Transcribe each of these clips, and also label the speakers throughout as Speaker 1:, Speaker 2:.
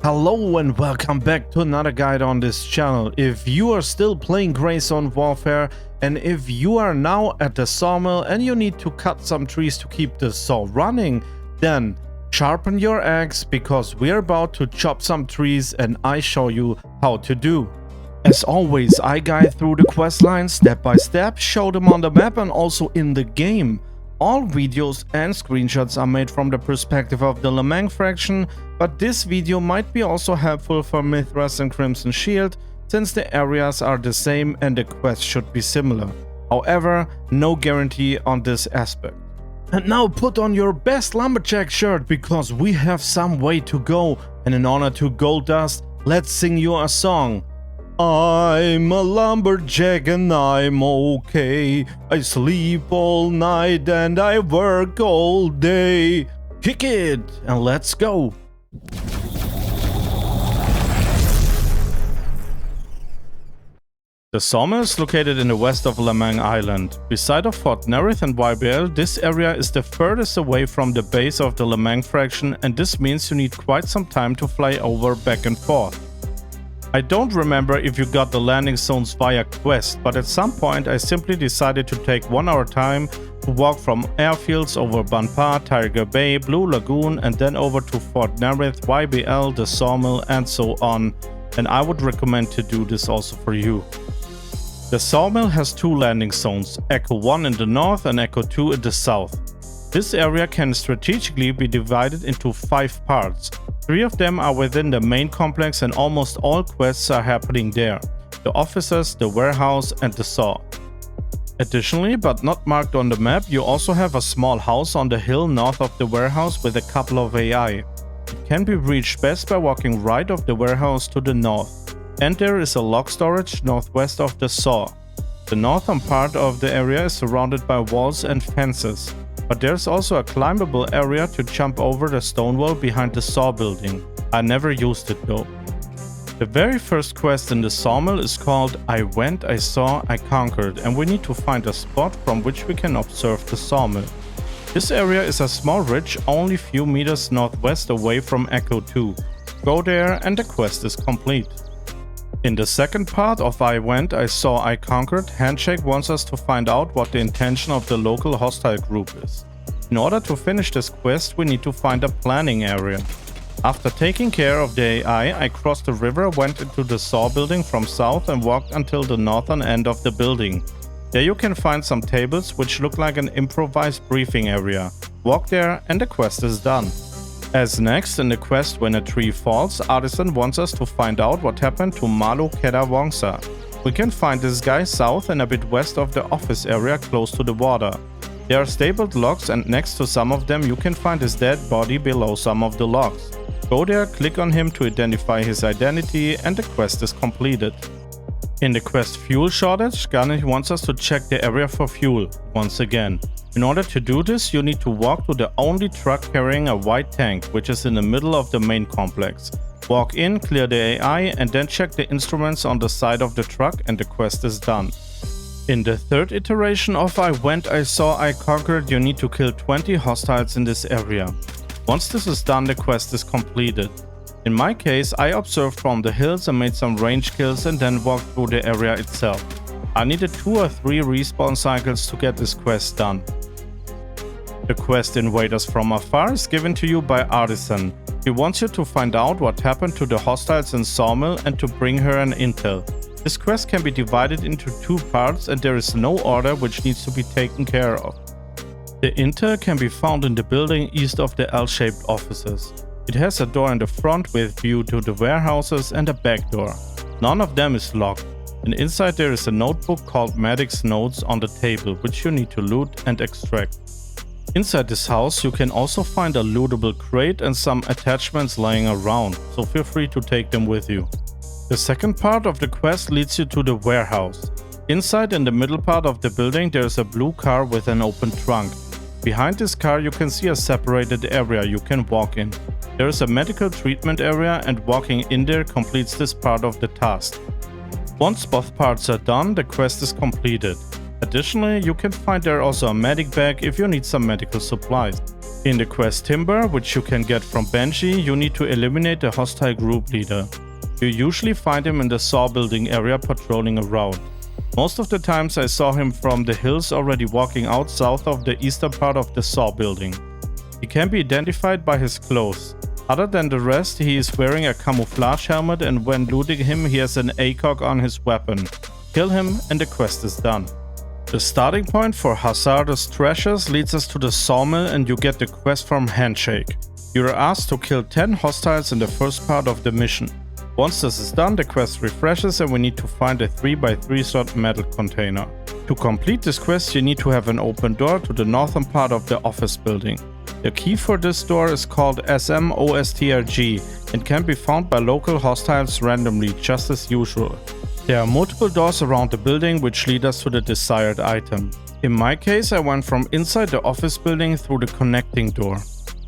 Speaker 1: Hello and welcome back to another guide on this channel. If you are still playing Gray Zone Warfare and if you are now at the sawmill and you need to cut some trees to keep the saw running, then sharpen your axe because we're about to chop some trees and I show you how to do. As always, I guide through the quest lines step by step, show them on the map and also in the game. All videos and screenshots are made from the perspective of the Lamang faction, but this video might be also helpful for Mithras and Crimson Shield, since the areas are the same and the quests should be similar. However, no guarantee on this aspect. And now put on your best lumberjack shirt because we have some way to go, and in honor to Gold Dust, let's sing you a song. I'm a lumberjack and I'm okay. I sleep all night and I work all day. Kick it and let's go. The sawmill is located in the west of Lamang Island. Beside of Fort Nerith and YBL, this area is the furthest away from the base of the Lamang faction, and this means you need quite some time to fly over back and forth. I don't remember if you got the landing zones via quest, but at some point I simply decided to take 1 hour time to walk from airfields over Banpa, Tiger Bay, Blue Lagoon and then over to Fort Nerith, YBL, the sawmill and so on, and I would recommend to do this also for you. The sawmill has 2 landing zones, Echo 1 in the north and Echo 2 in the south. This area can strategically be divided into 5 parts. 3 of them are within the main complex and almost all quests are happening there. The offices, the warehouse and the saw. Additionally, but not marked on the map, you also have a small house on the hill north of the warehouse with a couple of AI. It can be reached best by walking right of the warehouse to the north. And there is a log storage northwest of the saw. The northern part of the area is surrounded by walls and fences. But there's also a climbable area to jump over the stone wall behind the saw building. I never used it though. The very first quest in the sawmill is called I Went, I Saw, I Conquered, and we need to find a spot from which we can observe the sawmill. This area is a small ridge only few meters northwest away from Echo 2. Go there and the quest is complete. In the second part of I Went, I Saw, I Conquered, Handshake wants us to find out what the intention of the local hostile group is. In order to finish this quest, we need to find a planning area. After taking care of the AI, I crossed the river, went into the saw building from south and walked until the northern end of the building. There you can find some tables which look like an improvised briefing area. Walk there and the quest is done. As next in the quest when a tree falls, Artisan wants us to find out what happened to Malu Keda Wongsa. We can find this guy south and a bit west of the office area close to the water. There are stabled logs and next to some of them you can find his dead body below some of the logs. Go there, click on him to identify his identity and the quest is completed. In the quest Fuel Shortage, Garnet wants us to check the area for fuel, once again. In order to do this, you need to walk to the only truck carrying a white tank, which is in the middle of the main complex. Walk in, clear the AI and then check the instruments on the side of the truck and the quest is done. In the third iteration of I Went, I Saw, I Conquered, you need to kill 20 hostiles in this area. Once this is done, the quest is completed. In my case, I observed from the hills and made some range kills and then walked through the area itself. I needed 2 or 3 respawn cycles to get this quest done. The quest Invaders from Afar is given to you by Artisan. He wants you to find out what happened to the hostiles in Sawmill and to bring her an intel. This quest can be divided into 2 parts and there is no order which needs to be taken care of. The intel can be found in the building east of the L-shaped offices. It has a door in the front with view to the warehouses and a back door. None of them is locked. And inside there is a notebook called Medic's Notes on the table which you need to loot and extract. Inside this house you can also find a lootable crate and some attachments lying around, so feel free to take them with you. The second part of the quest leads you to the warehouse. Inside in the middle part of the building there is a blue car with an open trunk. Behind this car you can see a separated area you can walk in. There is a medical treatment area and walking in there completes this part of the task. Once both parts are done, the quest is completed. Additionally, you can find there also a medic bag if you need some medical supplies. In the quest Timber, which you can get from Banshee, you need to eliminate the hostile group leader. You usually find him in the saw building area patrolling around. Most of the times I saw him from the hills already walking out south of the eastern part of the saw building. He can be identified by his clothes. Other than the rest, he is wearing a camouflage helmet, and when looting him he has an ACOG on his weapon. Kill him and the quest is done. The starting point for Hazardous Treasures leads us to the Sawmill, and you get the quest from Handshake. You are asked to kill 10 hostiles in the first part of the mission. Once this is done, the quest refreshes and we need to find a 3x3 slot metal container. To complete this quest, you need to have an open door to the northern part of the office building. The key for this door is called SMOSTRG and can be found by local hostiles randomly, just as usual. There are multiple doors around the building which lead us to the desired item. In my case, I went from inside the office building through the connecting door.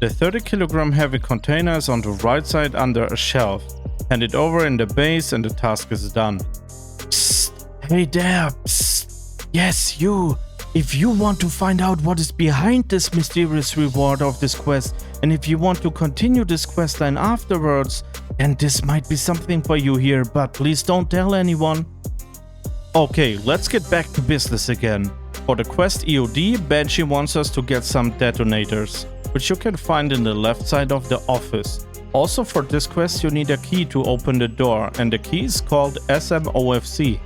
Speaker 1: The 30 kg heavy container is on the right side under a shelf. Hand it over in the base and the task is done.
Speaker 2: Psst, hey there, psst. Yes, you. If you want to find out what is behind this mysterious reward of this quest, and if you want to continue this questline afterwards, then this might be something for you here, but please don't tell anyone.
Speaker 1: Okay, let's get back to business again. For the quest EOD, Banshee wants us to get some detonators, which you can find in the left side of the office. Also for this quest you need a key to open the door, and the key is called SMOFC.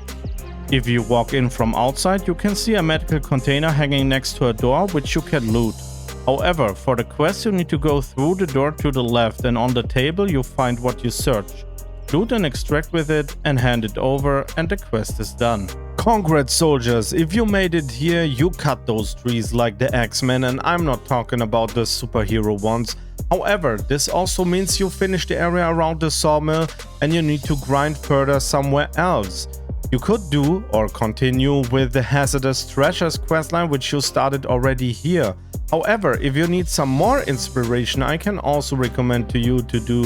Speaker 1: If you walk in from outside, you can see a medical container hanging next to a door which you can loot. However, for the quest you need to go through the door to the left, and on the table you find what you search. Loot and extract with it and hand it over, and the quest is done. Congrats soldiers, if you made it here, you cut those trees like the X-Men, and I'm not talking about the superhero ones. However, this also means you finish the area around the sawmill and you need to grind further somewhere else. You could do or continue with the Hazardous Treasures questline, which you started already here. However, if you need some more inspiration, I can also recommend to you to do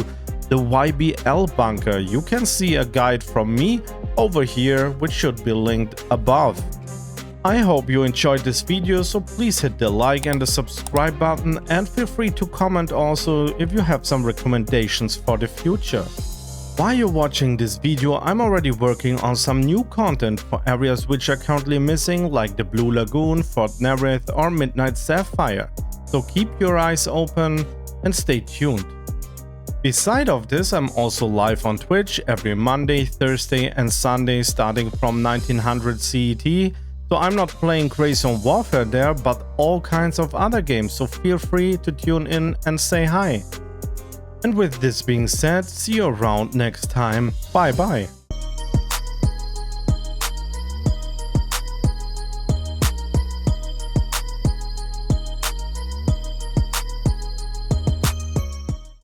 Speaker 1: the YBL bunker. You can see a guide from me over here, which should be linked above. I hope you enjoyed this video, so please hit the like and the subscribe button, and feel free to comment also if you have some recommendations for the future. While you're watching this video, I'm already working on some new content for areas which are currently missing, like the Blue Lagoon, Fort Nerith or Midnight Sapphire. So keep your eyes open and stay tuned. Beside of this, I'm also live on Twitch every Monday, Thursday and Sunday starting from 1900 CET. So I'm not playing Grayzone Warfare there, but all kinds of other games, so feel free to tune in and say hi. And with this being said, see you around next time. Bye bye.